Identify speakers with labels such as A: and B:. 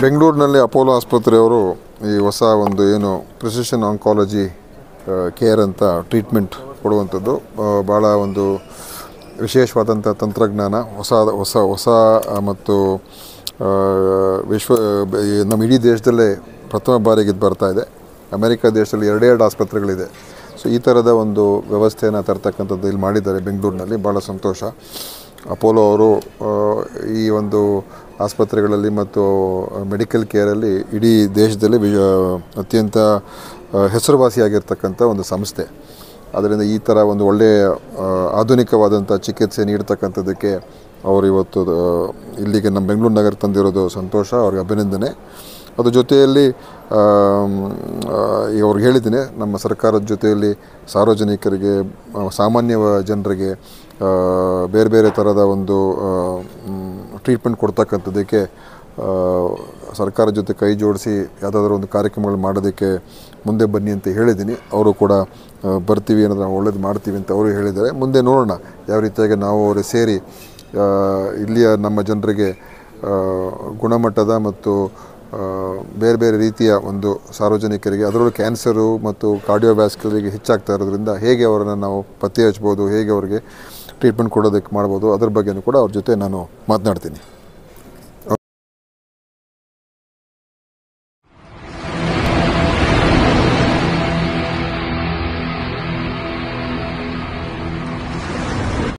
A: ಬೆಂಗಳೂರಿನಲ್ಲಿ ಅಪೋಲೋ ಆಸ್ಪತ್ರೆಯವರು ಈ ಹೊಸ ಒಂದು ಏನು ಪ್ರಿಸಿಷನ್ ಆಂಕಾಲಜಿ ಕೇರ್ ಅಂತ ಟ್ರೀಟ್ಮೆಂಟ್ ಕೊಡುವಂಥದ್ದು ಭಾಳ ಒಂದು ವಿಶೇಷವಾದಂಥ ತಂತ್ರಜ್ಞಾನ ಹೊಸ ಮತ್ತು ನಮ್ಮ ಇಡೀ ದೇಶದಲ್ಲೇ ಪ್ರಥಮ ಬಾರಿಗೆ ಇದು ಬರ್ತಾ ಇದೆ. ಅಮೆರಿಕ ದೇಶದಲ್ಲಿ ಎರಡೆರಡು ಆಸ್ಪತ್ರೆಗಳಿದೆ. ಸೊ ಈ ಥರದ ಒಂದು ವ್ಯವಸ್ಥೆಯನ್ನು ತರ್ತಕ್ಕಂಥದ್ದು ಇಲ್ಲಿ ಮಾಡಿದ್ದಾರೆ ಬೆಂಗಳೂರಿನಲ್ಲಿ. ಭಾಳ ಸಂತೋಷ. ಅಪೋಲೋ ಅವರು ಈ ಒಂದು ಆಸ್ಪತ್ರೆಗಳಲ್ಲಿ ಮತ್ತು ಮೆಡಿಕಲ್ ಕೇರಲ್ಲಿ ಇಡೀ ದೇಶದಲ್ಲಿ ಅತ್ಯಂತ ಹೆಸರುವಾಸಿಯಾಗಿರ್ತಕ್ಕಂಥ ಒಂದು ಸಂಸ್ಥೆ. ಅದರಿಂದ ಈ ಥರ ಒಂದು ಒಳ್ಳೆಯ ಆಧುನಿಕವಾದಂಥ ಚಿಕಿತ್ಸೆ ನೀಡ್ತಕ್ಕಂಥದ್ದಕ್ಕೆ ಅವರು ಇವತ್ತು ಇಲ್ಲಿಗೆ ನಮ್ಮ ಬೆಂಗಳೂರು ನಗರ ತಂದಿರೋದು ಸಂತೋಷ. ಅವ್ರಿಗೆ ಅಭಿನಂದನೆ. ಅದ್ರ ಜೊತೆಯಲ್ಲಿ ಅವ್ರಿಗೆ ಹೇಳಿದ್ದೀನಿ, ನಮ್ಮ ಸರ್ಕಾರದ ಜೊತೆಯಲ್ಲಿ ಸಾರ್ವಜನಿಕರಿಗೆ, ಸಾಮಾನ್ಯ ಜನರಿಗೆ ಬೇರೆ ಬೇರೆ ಥರದ ಒಂದು ಟ್ರೀಟ್ಮೆಂಟ್ ಕೊಡ್ತಕ್ಕಂಥದ್ದಕ್ಕೆ ಸರ್ಕಾರದ ಜೊತೆ ಕೈ ಜೋಡಿಸಿ ಯಾವುದಾದ್ರೂ ಒಂದು ಕಾರ್ಯಕ್ರಮಗಳು ಮಾಡೋದಕ್ಕೆ ಮುಂದೆ ಬನ್ನಿ ಅಂತ ಹೇಳಿದ್ದೀನಿ. ಅವರು ಕೂಡ ಬರ್ತೀವಿ ಅನ್ನೋದು ನಾವು ಒಳ್ಳೇದು ಮಾಡ್ತೀವಿ ಅಂತ ಅವರು ಹೇಳಿದ್ದಾರೆ. ಮುಂದೆ ನೋಡೋಣ ಯಾವ ರೀತಿಯಾಗಿ ನಾವು ಅವರು ಸೇರಿ ಇಲ್ಲಿಯ ನಮ್ಮ ಜನರಿಗೆ ಗುಣಮಟ್ಟದ ಮತ್ತು ಬೇರೆ ಬೇರೆ ರೀತಿಯ ಒಂದು ಸಾರ್ವಜನಿಕರಿಗೆ, ಅದರಲ್ಲೂ ಕ್ಯಾನ್ಸರು ಮತ್ತು ಕಾರ್ಡಿಯೋವ್ಯಾಸ್ಕ್ಯುಲರಿಗೆ ಹೆಚ್ಚಾಗ್ತಾ ಇರೋದ್ರಿಂದ ಹೇಗೆ ಅವರನ್ನು ನಾವು ಪತ್ತೆ ಹಚ್ಬೋದು, ಹೇಗೆ ಅವರಿಗೆ ಟ್ರೀಟ್ಮೆಂಟ್ ಕೊಡೋದಕ್ಕೆ ಮಾಡ್ಬೋದು, ಅದ್ರ ಬಗ್ಗೆಯೂ ಕೂಡ ಅವ್ರ ಜೊತೆ ನಾನು ಮಾತನಾಡ್ತೀನಿ.